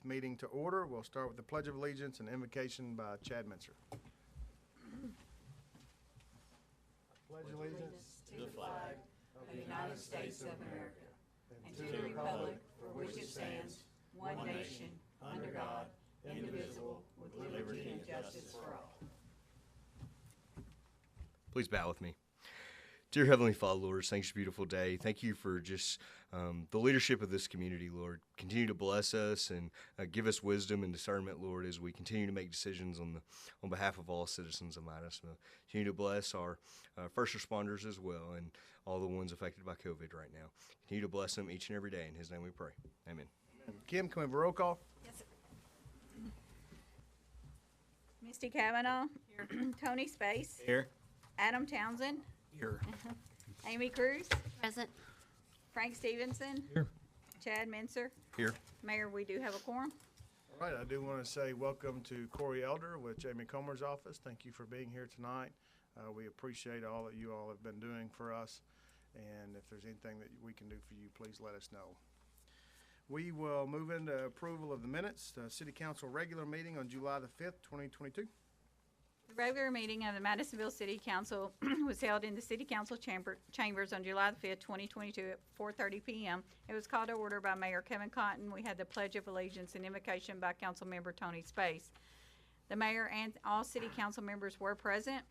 Meeting to order. We'll start with the Pledge of Allegiance and invocation by Chad Mincer. Pledge allegiance to the flag of the United States of America and to the republic for which it stands, one nation, under God, indivisible, with liberty and justice for all. Please bow with me. Dear Heavenly Father, Lord, thanks for a beautiful day. Thank you for just the leadership of this community, Lord. Continue to bless us and give us wisdom and discernment, Lord, as we continue to make decisions on behalf of all citizens of Madisonville. Continue to bless our first responders as well and all the ones affected by COVID right now. Continue to bless them each and every day. In His name we pray. Amen. Kim, can we have a roll call? Yes, sir. Misty Cavanaugh. Here. Tony Space. Here. Adam Townsend. Here. Amy Cruz. Present. Frank Stevenson. Here. Chad Mincer. Here. Mayor, we do have a quorum. All right, I do want to say welcome to Corey Elder with Jamie Comer's office. Thank you for being here tonight. We appreciate all that you all have been doing for us. And if there's anything that we can do for you, please let us know. We will move into approval of the minutes. The City Council regular meeting on July the 5th, 2022. The regular meeting of the Madisonville City Council was held in the City Council chambers on July the 5th, 2022 at 4:30 p.m. It was called to order by Mayor Kevin Cotton. We had the Pledge of Allegiance and invocation by Council Member Tony Space. The mayor and all city council members were present.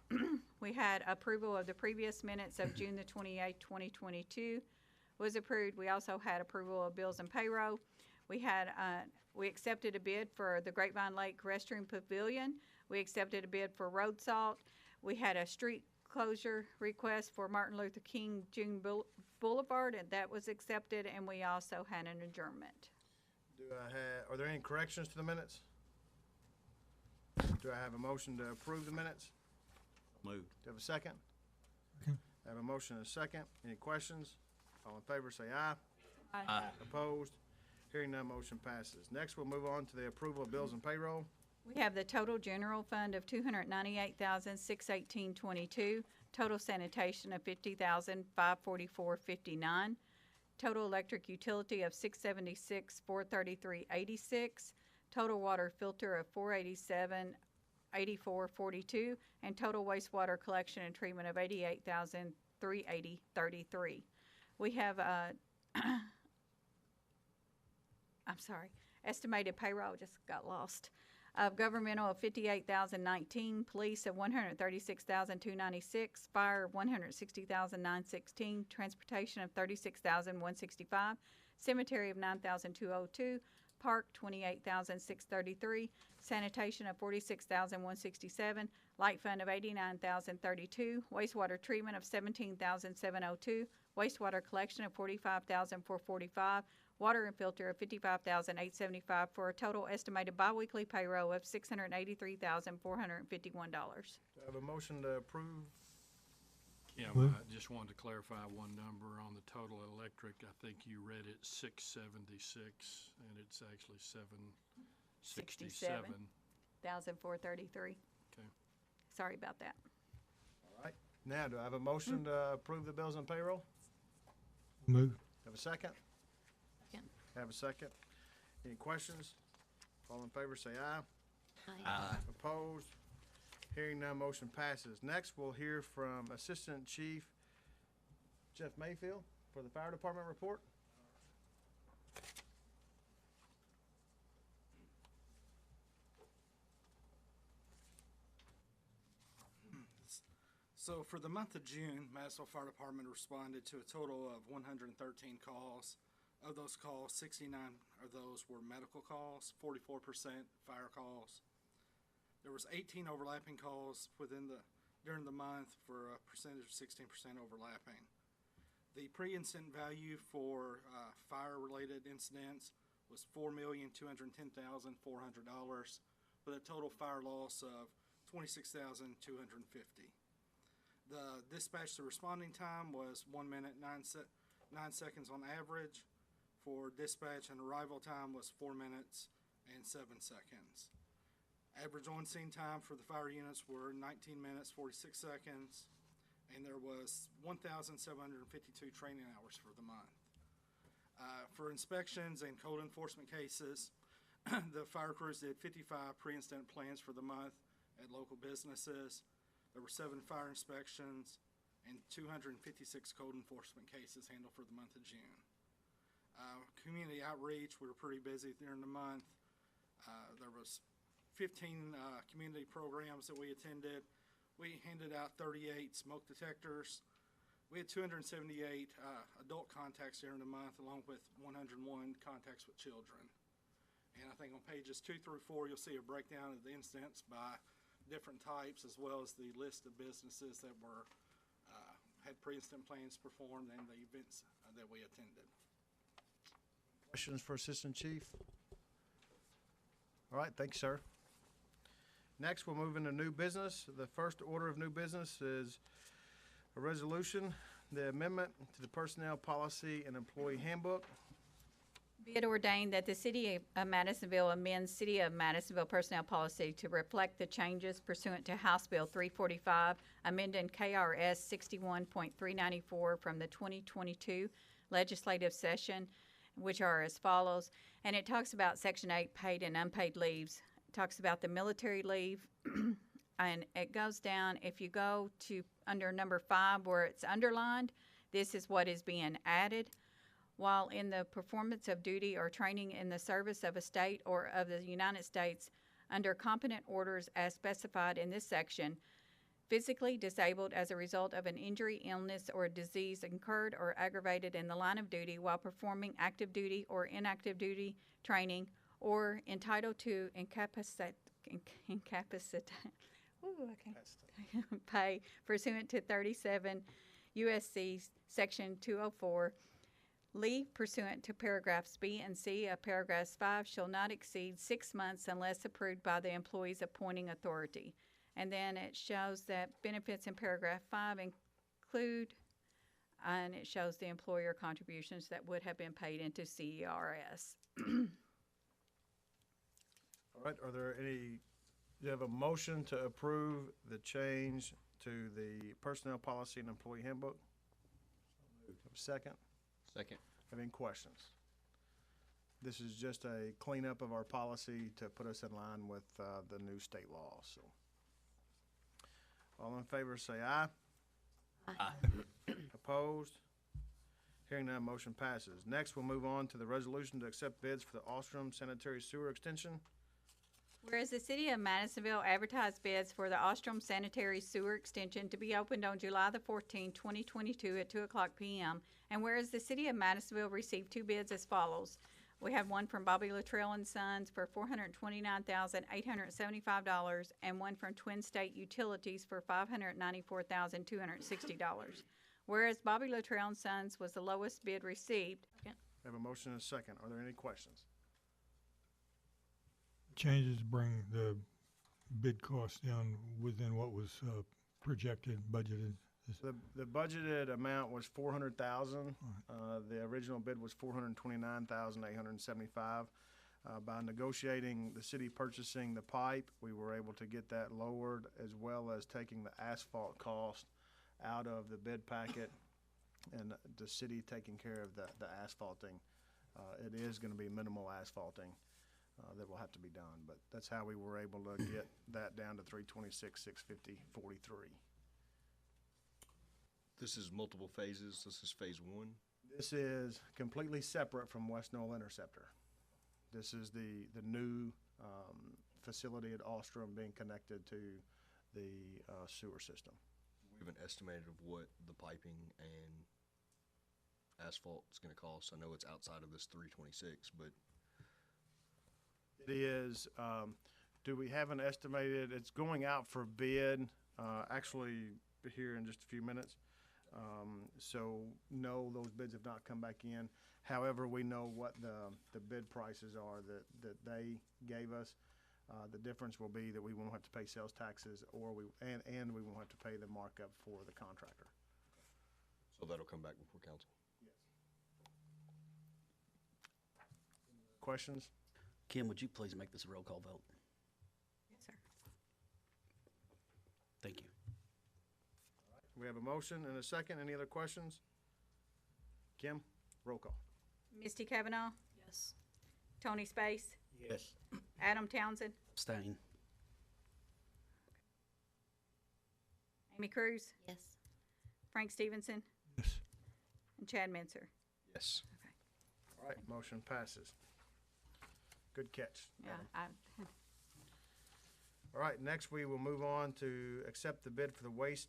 We had approval of the previous minutes of June the 28th, 2022 was approved. We also had approval of bills and payroll. We accepted a bid for the Grapevine Lake Restroom Pavilion. We accepted a bid for road salt. We had a street closure request for Martin Luther King Jr. Boulevard, and that was accepted, and we also had an adjournment. Are there any corrections to the minutes? Do I have a motion to approve the minutes? Moved. Do I have a second? I have a motion and a second. Any questions? All in favor say aye. Aye. Opposed? Hearing none, motion passes. Next, we'll move on to the approval of bills and payroll. We have the total general fund of $298,618.22, total sanitation of $50,544.59, total electric utility of $676,433.86, total water filter of $487,84.42, and total wastewater collection and treatment of $88,380.33. We have estimated payroll just got lost. Of governmental of $58,019, police of $136,296, fire of $160,916, transportation of $36,165, cemetery of $9,202, park $28,633, sanitation of $46,167, light fund of $89,032, wastewater treatment of $17,702, wastewater collection of $45,445, water and filter of $55,875 for a total estimated biweekly payroll of $683,451. Do I have a motion to approve? Yeah, I just wanted to clarify one number on the total electric. I think you read it 676, and it's actually 767. 1,433. Okay. Sorry about that. All right. Now, do I have a motion to approve the bills and payroll? Move. Have a second? Second. Have a second. Any questions? All in favor say aye. Aye. Opposed? Hearing none, motion passes. Next, we'll hear from Assistant Chief Jeff Mayfield for the Fire Department report. So for the month of June, Madisonville Fire Department responded to a total of 113 calls. Of those calls, 69 of those were medical calls, 44% fire calls. There was 18 overlapping calls during the month for a percentage of 16% overlapping. The pre-incident value for fire-related incidents was $4,210,400 with a total fire loss of $26,250. The dispatch to responding time was 1 minute 9 seconds on average. For dispatch and arrival time was 4 minutes and 7 seconds. Average on-scene time for the fire units were 19 minutes, 46 seconds, and there was 1,752 training hours for the month. For inspections and code enforcement cases, The fire crews did 55 pre-incident plans for the month at local businesses. There were 7 fire inspections and 256 code enforcement cases handled for the month of June. Community outreach, we were pretty busy during the month. There was 15 community programs that we attended. We handed out 38 smoke detectors. We had 278 adult contacts during the month, along with 101 contacts with children. And I think on pages 2 through 4, you'll see a breakdown of the incidents by different types, as well as the list of businesses that were had pre-incident plans performed and the events that we attended. Questions for Assistant Chief? All right, thank you, sir. Next, we'll move into new business. The first order of new business is a resolution, the amendment to the Personnel Policy and Employee Handbook. Be it ordained that the City of Madisonville amends City of Madisonville Personnel Policy to reflect the changes pursuant to House Bill 345, amending KRS 61.394 from the 2022 legislative session, which are as follows. And it talks about Section 8 paid and unpaid leaves. It talks about the military leave, and it goes down. If you go to under number 5 where it's underlined, this is what is being added. While in the performance of duty or training in the service of a state or of the United States under competent orders as specified in this section, physically disabled as a result of an injury, illness, or disease incurred or aggravated in the line of duty while performing active duty or inactive duty training, or entitled to pay pursuant to 37 U.S.C. Section 204, leave pursuant to paragraphs B and C of paragraph 5 shall not exceed 6 months unless approved by the employee's appointing authority. And then it shows that benefits in paragraph 5 include, and it shows the employer contributions that would have been paid into CERS. All right, are there any, do you have a motion to approve the change to the Personnel Policy and Employee Handbook? Second? Second. Have any questions? This is just a cleanup of our policy to put us in line with the new state law, so. All in favor say aye. Aye. Opposed? Hearing none, motion passes. Next, we'll move on to the resolution to accept bids for the Ostrom Sanitary Sewer Extension. Whereas the City of Madisonville advertised bids for the Ostrom Sanitary Sewer Extension to be opened on July the 14th, 2022 at 2:00 p.m. And whereas the City of Madisonville received 2 bids as follows. We have one from Bobby Luttrell and Sons for $429,875 and one from Twin State Utilities for $594,260. Whereas Bobby Luttrell and Sons was the lowest bid received. I have a motion and a second. Are there any questions? Changes bring the bid cost down within what was projected, budgeted. The budgeted amount was $400,000. The original bid was $429,875. By negotiating the city purchasing the pipe, we were able to get that lowered, as well as taking the asphalt cost out of the bid packet and the city taking care of the asphalting. It is going to be minimal asphalting that will have to be done, but that's how we were able to get that down to $326,650.43. This is multiple phases. This is phase 1. This is completely separate from West Knoll Interceptor. This is the new facility at Ostrom being connected to the sewer system. We have an estimate of what the piping and asphalt is going to cost. I know it's outside of this 326, but it is. Do we have an estimated? It's going out for bid actually here in just a few minutes. So no, those bids have not come back in. However, we know what the bid prices are that they gave us. The difference will be that we won't have to pay sales taxes, or we won't have to pay the markup for the contractor. so that'll come back before council. Questions? Kim, would you please make this a roll call vote? Yes, sir. Thank you. We have a motion and a second. Any other questions? Kim, roll call. Misty Cavanaugh? Yes. Tony Space? Yes. Adam Townsend, Abstain. Amy Cruz, Yes. Frank Stevenson, Yes. and Chad Menser. Yes. All right, motion passes. Good catch. Yeah, Adam. All right, next we will move on to accept the bid for the West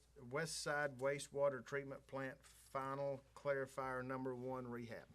Side Wastewater Treatment Plant Final Clarifier Number 1 rehab.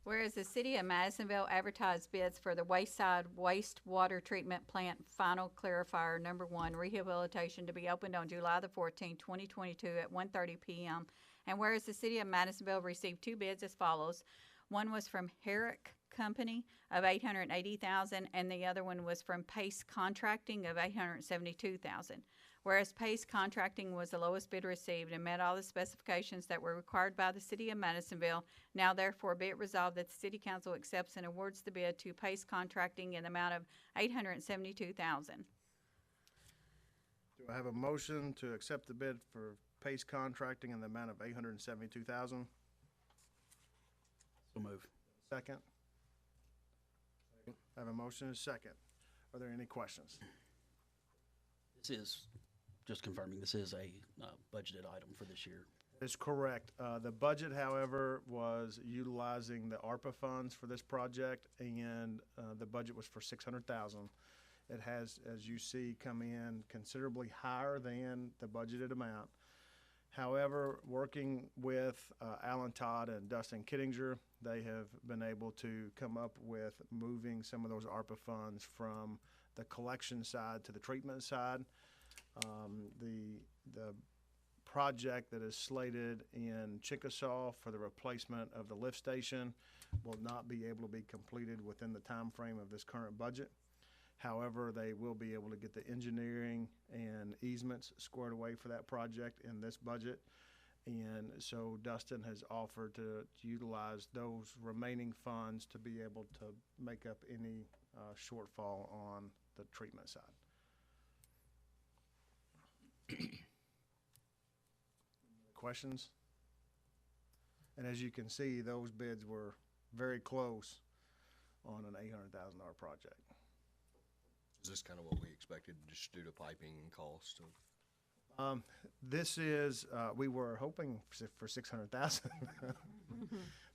Whereas the city of Madisonville advertised bids for the Wayside Wastewater Treatment Plant Final Clarifier Number 1 rehabilitation to be opened on July the 14th, 2022 at 1:30 p.m. And whereas the city of Madisonville received 2 bids as follows. One was from Herrick Company of $880,000 and the other one was from Pace Contracting of $872,000. Whereas Pace Contracting was the lowest bid received and met all the specifications that were required by the city of Madisonville, now therefore be it resolved that the city council accepts and awards the bid to Pace Contracting in the amount of $872,000. Do I have a motion to accept the bid for Pace Contracting in the amount of $872,000? So move. Second? I have a motion and a second. Are there any questions? This is, just confirming, this is a budgeted item for this year. That's correct. The budget, however, was utilizing the ARPA funds for this project, and the budget was for $600,000. It has, as you see, come in considerably higher than the budgeted amount. However, working with Alan Todd and Dustin Kittinger, they have been able to come up with moving some of those ARPA funds from the collection side to the treatment side. The project that is slated in Chickasaw for the replacement of the lift station will not be able to be completed within the time frame of this current budget. However, they will be able to get the engineering and easements squared away for that project in this budget. And so Dustin has offered to utilize those remaining funds to be able to make up any shortfall on the treatment side. Questions? And as you can see, those bids were very close on an $800,000 project. Is this kind of what we expected, just due to piping and cost of? This is, we were hoping for 600,000.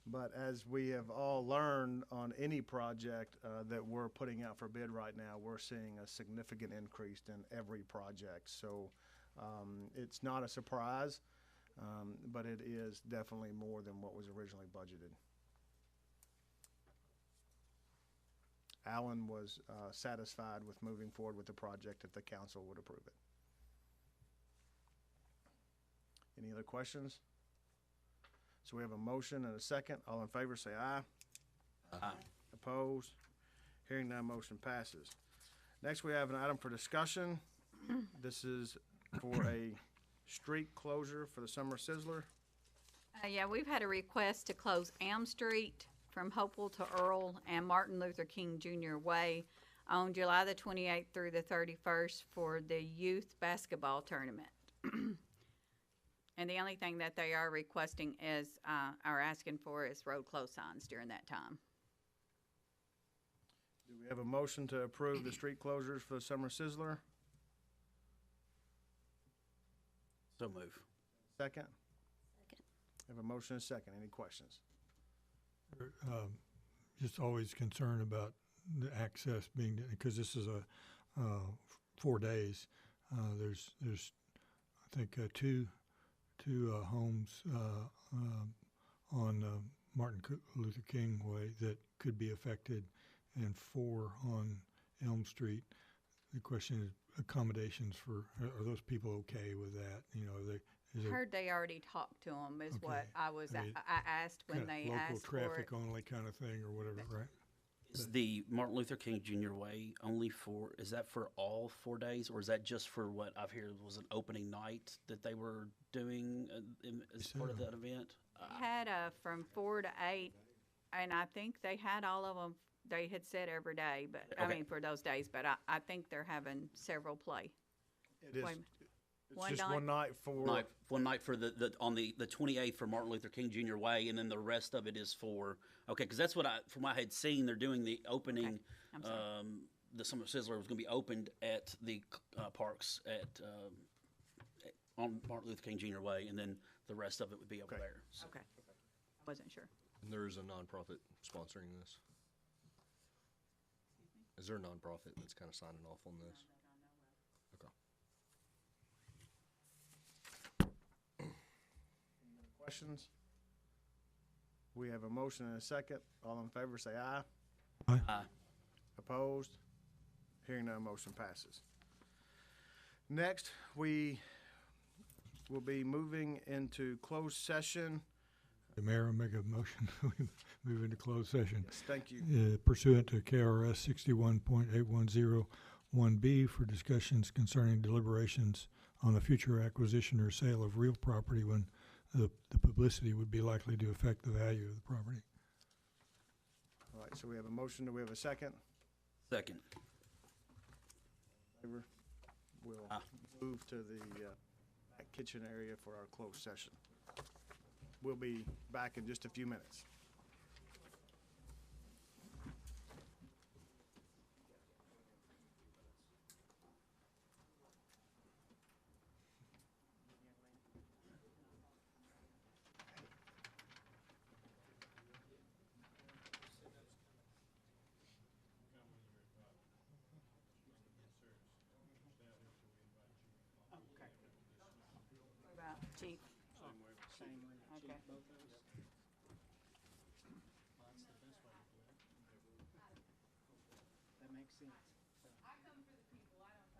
But as we have all learned on any project that we're putting out for bid right now, we're seeing a significant increase in every project. So it's not a surprise, but it is definitely more than what was originally budgeted. Alan was satisfied with moving forward with the project if the council would approve it. Any other questions? So we have a motion and a second. All in favor say aye. Aye. Opposed? Hearing none, motion passes. Next, we have an item for discussion. This is for a street closure for the Summer Sizzler. Yeah, we've had a request to close Elm Street from Hopewell to Earl and Martin Luther King Jr. Way on July the 28th through the 31st for the youth basketball tournament. And the only thing that they are requesting is, are asking for is road close signs during that time. Do we have a motion to approve the street closures for the Summer Sizzler? So move. Second? Second. Have a motion and a second. Any questions? Just always concerned about the access being, because this is a 4 days. There's I think two homes on Martin Luther King Way that could be affected, and 4 on Elm Street. The question is accommodations for, are those people okay with that? You know, is it Heard they already talked to them is Okay. what I was, I mean, I asked when kinda they local asked for it. traffic only kind of thing or whatever, right? Is the Martin Luther King Jr. Way only for, is that for all 4 days, or is that just for what I've heard was an opening night that they were doing as part of so. that event? Had from 4 to 8, and I think they had all of them. They had said every day, but I Okay. mean for those days. But I think they're having several play. It is, Wait a minute. It's just one night for, One night for on the 28th for Martin Luther King Jr. Way, and then the rest of it is for, okay, because that's what from what I had seen, they're doing the opening, I'm sorry. the Summer Sizzler was going to be opened at the parks on Martin Luther King Jr. Way, and then the rest of it would be over Okay. there. So. Okay. I wasn't sure. And there is a nonprofit sponsoring this. Is there a nonprofit that's kind of signing off on this? Okay. questions? We have a motion and a second. All in favor, say aye. Aye. Opposed? Hearing none, motion passes. Next, we will be moving into closed session. The mayor will make a motion, we move into closed session. Yes, thank you. Pursuant to KRS 61.8101B for discussions concerning deliberations on the future acquisition or sale of real property when the publicity would be likely to affect the value of the property. All right, so we have a motion. Do we have a second? Second. Favor? We'll move to the back kitchen area for our closed session. We'll be back in just a few minutes. What about Chief? Same way, Okay. both of us. Well, that's the best way to do it. That makes sense. So. I come for the people, I don't